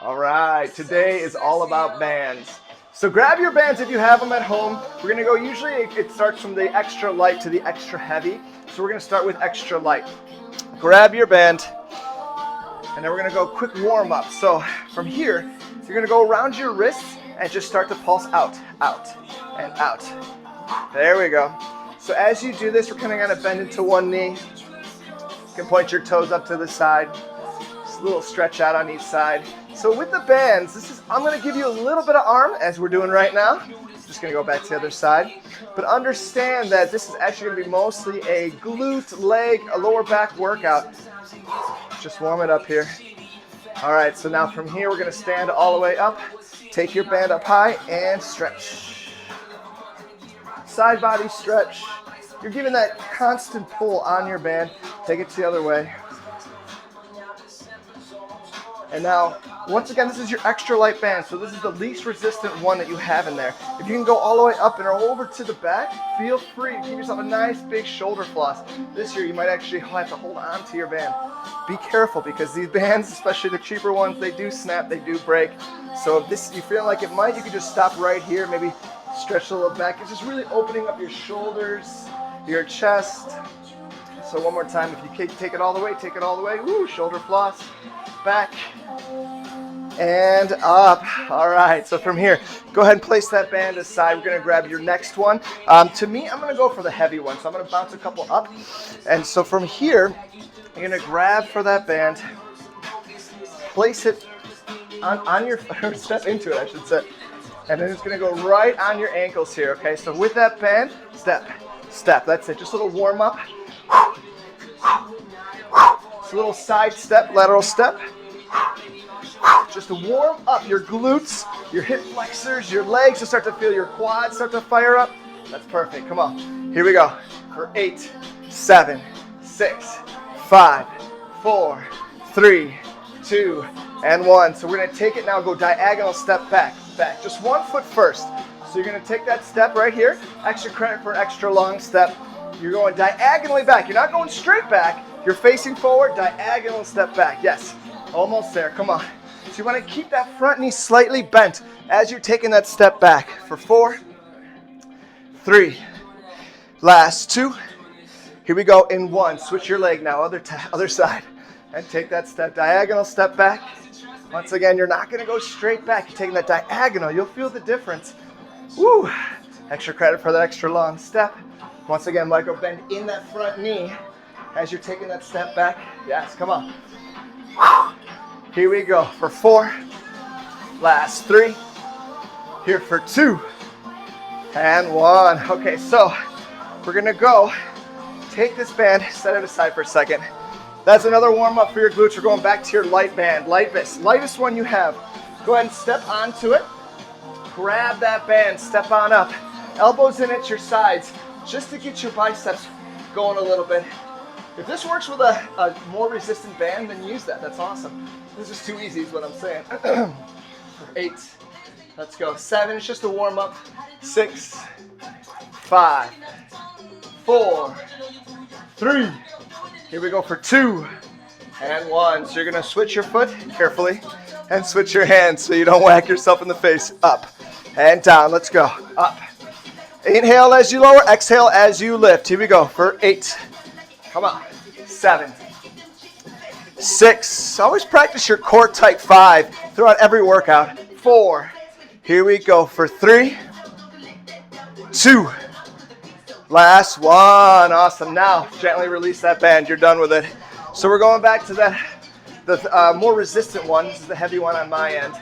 All right, today is all about bands. So grab your bands if you have them at home. We're gonna go, usually it starts from the extra light to the extra heavy. So we're gonna start with extra light. Grab your band, and then we're gonna go quick warm up. So from here, you're gonna go around your wrists and just start to pulse out, and out. There we go. So as you do this, we're kind of gonna bend into one knee. You can point your toes up to the side. Just a little stretch out on each side. So with the bands, I'm going to give you a little bit of arm, as we're doing right now. Just going to go back to the other side. But understand that this is actually going to be mostly a glute, leg, a lower back workout. Just warm it up here. All right, so now from here, we're going to stand all the way up. Take your band up high and stretch. Side body stretch. You're giving that constant pull on your band. Take it to the other way. And now, once again, this is your extra light band, so this is the least resistant one that you have in there. If you can go all the way up and over to the back, feel free to give yourself a nice big shoulder floss. This year, you might actually have to hold on to your band. Be careful, because these bands, especially the cheaper ones, they do snap, they do break. So if you feel like it might, you can just stop right here, maybe stretch a little back. It's just really opening up your shoulders, your chest. So one more time, if you can take it all the way, take it all the way. Woo, shoulder floss, back, and up. All right, so from here, go ahead and place that band aside. We're gonna grab your next one. To me, I'm gonna go for the heavy one, so I'm gonna bounce a couple up. And so from here, you're gonna grab for that band, place it on your, step into it, I should say. And then it's gonna go right on your ankles here, okay? So with that band, step, step, that's it. Just a little warm up. It's a little side step, lateral step. Just to warm up your glutes, your hip flexors, your legs, to start to feel your quads start to fire up. That's perfect. Come on. Here we go. For 8, 7, 6, 5, 4, 3, 2, and 1. So we're going to take it now, go diagonal step back, back. Just 1 foot first. So you're going to take that step right here. Extra credit for an extra long step. You're going diagonally back. You're not going straight back. You're facing forward, diagonal step back. Yes, almost there. Come on. So you want to keep that front knee slightly bent as you're taking that step back. For 4, 3, last 2. Here we go in 1. Switch your leg now, other side. And take that step, diagonal step back. Once again, you're not going to go straight back. You're taking that diagonal. You'll feel the difference. Woo! Extra credit for that extra long step. Once again, micro bend in that front knee as you're taking that step back. Yes, come on. Here we go for 4, last 3, here for 2, and 1. Okay, so we're gonna go take this band, set it aside for a second. That's another warm up for your glutes. We're going back to your light band, lightest one you have. Go ahead and step onto it. Grab that band, step on up. Elbows in at your sides, just to get your biceps going a little bit. If this works with a more resistant band, then use that. That's awesome. This is too easy is what I'm saying. 8, let's go. 7, it's just a warm up. 6, 5, 4, 3. Here we go for 2, and 1. So you're gonna switch your foot carefully and switch your hands so you don't whack yourself in the face. Up and down, let's go. Up. Inhale as you lower, exhale as you lift. Here we go for 8. Come on. 7, 6. Always practice your core tight. 5. Throughout every workout. 4. Here we go for 3, 2. Last 1. Awesome. Now gently release that band. You're done with it. So we're going back to the more resistant one. This is the heavy one on my end.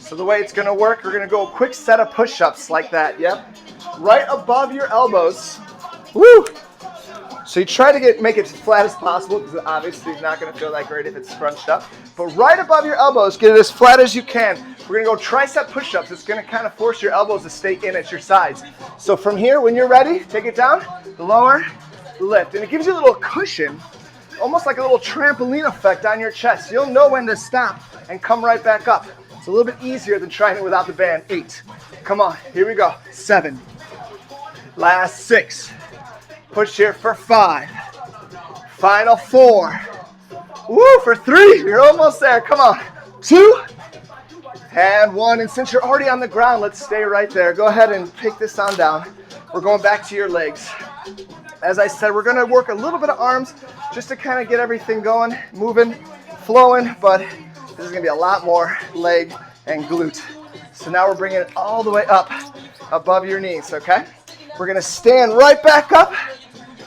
So the way it's going to work, we're going to go a quick set of push-ups like that. Yep. Right above your elbows. Woo! So you try to make it as flat as possible, because obviously it's not going to feel that great if it's scrunched up. But right above your elbows, get it as flat as you can. We're going to go tricep push-ups. It's going to kind of force your elbows to stay in at your sides. So from here, when you're ready, take it down, lower, lift. And it gives you a little cushion, almost like a little trampoline effect on your chest. You'll know when to stop and come right back up. It's a little bit easier than trying it without the band. 8. Come on, here we go. 7. Last 6. Push here for 5. Final 4. Woo, for 3. You're almost there. Come on. 2. And one. And since you're already on the ground, let's stay right there. Go ahead and take this on down. We're going back to your legs. As I said, we're going to work a little bit of arms just to kind of get everything going, moving, flowing, but this is going to be a lot more leg and glute. So now we're bringing it all the way up above your knees, okay? We're going to stand right back up.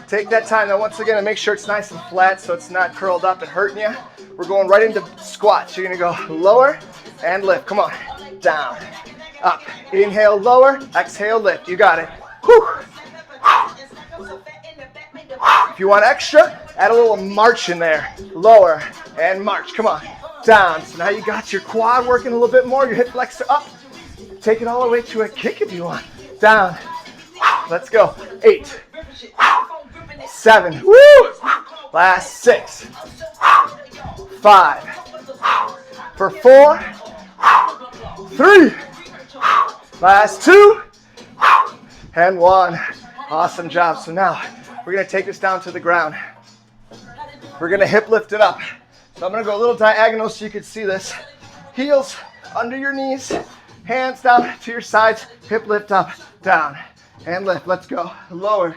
Take that time. Now, once again, make sure it's nice and flat so it's not curled up and hurting you. We're going right into squats. You're going to go lower and lift. Come on. Down, up. Inhale, lower. Exhale, lift. You got it. Whew. If you want extra, add a little march in there. Lower and march. Come on. Down. So now you got your quad working a little bit more. Your hip flexor up. Take it all the way to a kick if you want. Down. Let's go. 8. 7. Woo. Last 6. 5. For 4. 3. Last 2. And 1. Awesome job. So now we're going to take this down to the ground. We're going to hip lift it up. So I'm going to go a little diagonal so you can see this. Heels under your knees, hands down to your sides, hip lift up, down, and lift. Let's go. Lower,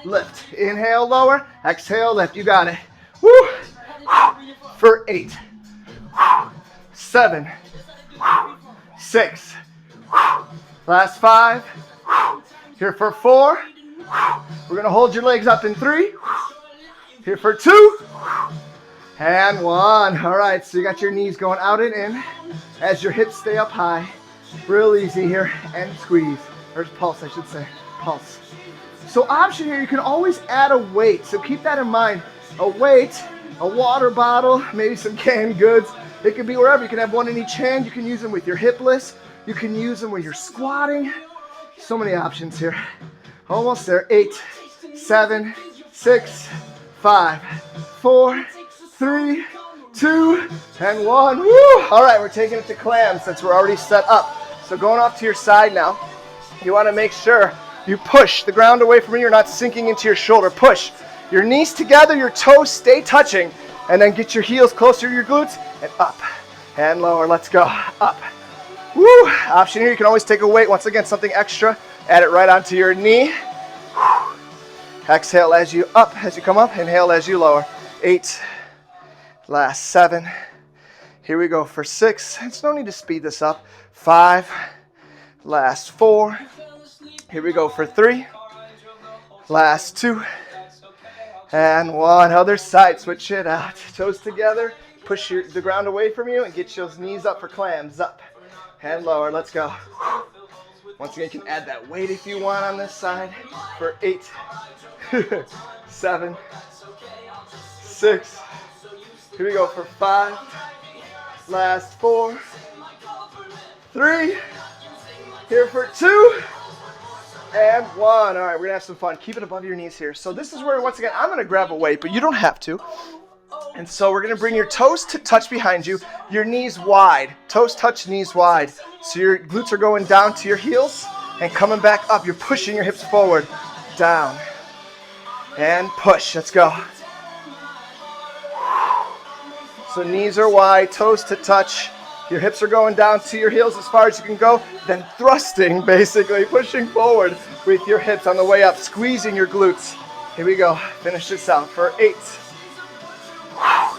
lift. Inhale, lower, exhale, lift. You got it. Woo. For 8, 7, 6, last 5, here for 4, we're gonna hold your legs up in 3, here for 2, and 1. All right, so you got your knees going out and in as your hips stay up high. Real easy here, and squeeze, or pulse I should say, pulse. So option here, you can always add a weight, so keep that in mind. A weight, a water bottle, maybe some canned goods. It could be wherever. You can have one in each hand. You can use them with your hip lifts. You can use them when you're squatting. So many options here. Almost there. 8, 7, 6, 5, 4, 3, 2, and 1. Woo! All right, we're taking it to clams since we're already set up. So going off to your side now, you want to make sure you push the ground away from you. You're not sinking into your shoulder. Push. Your knees together, your toes stay touching, and then get your heels closer to your glutes, and up, and lower. Let's go. Up. Woo! Option here, you can always take a weight. Once again, something extra. Add it right onto your knee. Exhale as you come up. Inhale as you lower. 8. Last 7. Here we go for 6. There's no need to speed this up. 5. Last 4. Here we go for 3. Last 2. And 1. Other side. Switch it out. Toes together. Push the ground away from you and get those knees up for clams. Up and lower. Let's go. Once again, you can add that weight if you want on this side for 8, 7, 6. Here we go for 5. Last 4. 3. Here for 2. And 1. All right, we're going to have some fun. Keep it above your knees here. So this is where, once again, I'm going to grab a weight, but you don't have to. And so we're going to bring your toes to touch behind you, your knees wide. Toes touch, knees wide. So your glutes are going down to your heels and coming back up. You're pushing your hips forward. Down. And push. Let's go. So knees are wide, toes to touch. Your hips are going down to your heels as far as you can go. Then thrusting, basically, pushing forward with your hips on the way up, squeezing your glutes. Here we go. Finish this out for 8.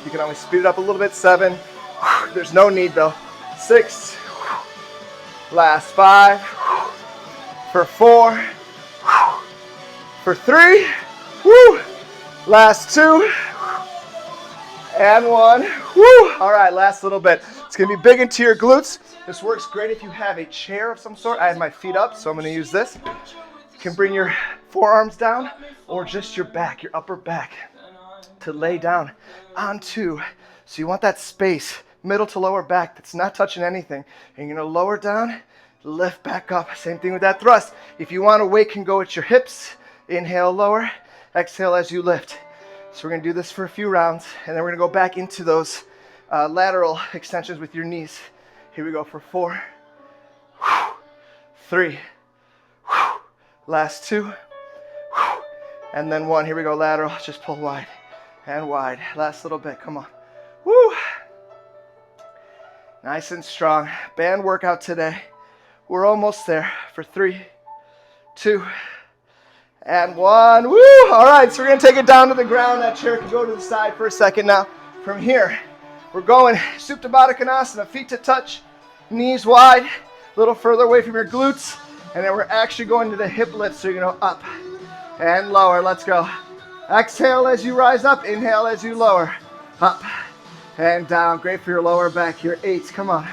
You can always speed it up a little bit. 7. There's no need though. 6. Last 5. For 4. For 3. Woo! Last 2. And 1. Woo! All right, last little bit. It's going to be big into your glutes. This works great if you have a chair of some sort. I have my feet up, so I'm going to use this. You can bring your forearms down or just your back, your upper back, to lay down onto. So you want that space, middle to lower back, that's not touching anything. And you're going to lower down, lift back up. Same thing with that thrust. If you want to weight, can go at your hips. Inhale, lower. Exhale as you lift. So we're going to do this for a few rounds, and then we're going to go back into those lateral extensions with your knees. Here we go for 4. 3. Last 2. And then 1. Here we go, lateral. Just pull wide and wide. Last little bit. Come on. Woo! Nice and strong. Band workout today. We're almost there for 3, 2, and 1. Woo! All right, so we're going to take it down to the ground. That chair can go to the side for a second now. From here, we're going Supta Baddha Konasana, feet to touch, knees wide, a little further away from your glutes. And then we're actually going to the hip lift, so you're going to up and lower. Let's go. Exhale as you rise up. Inhale as you lower. Up and down. Great for your lower back. Your 8. Come on.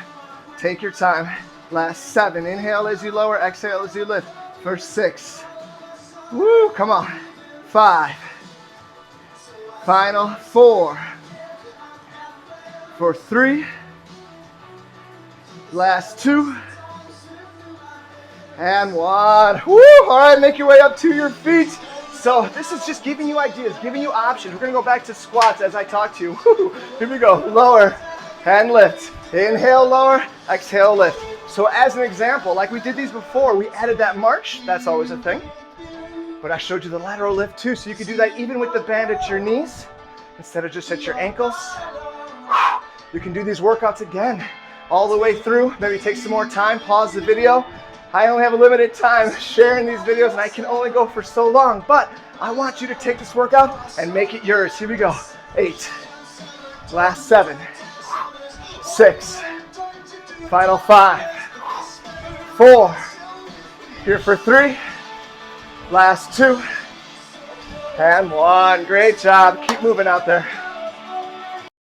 Take your time. Last 7. Inhale as you lower. Exhale as you lift. For 6. Woo. Come on. 5. Final 4. For 3. Last 2. And 1. Woo. All right. Make your way up to your feet. So this is just giving you ideas, giving you options. We're going to go back to squats as I talk to you. Woo. Here we go. Lower and lift. Inhale, lower. Exhale, lift. So as an example, like we did these before, we added that march. That's always a thing. But I showed you the lateral lift too. So you can do that even with the band at your knees instead of just at your ankles. You can do these workouts again all the way through. Maybe take some more time, pause the video. I only have a limited time sharing these videos and I can only go for so long, but I want you to take this workout and make it yours. Here we go. 8, last 7, 6, final 5, 4, here for 3, last 2, and 1. Great job. Keep moving out there.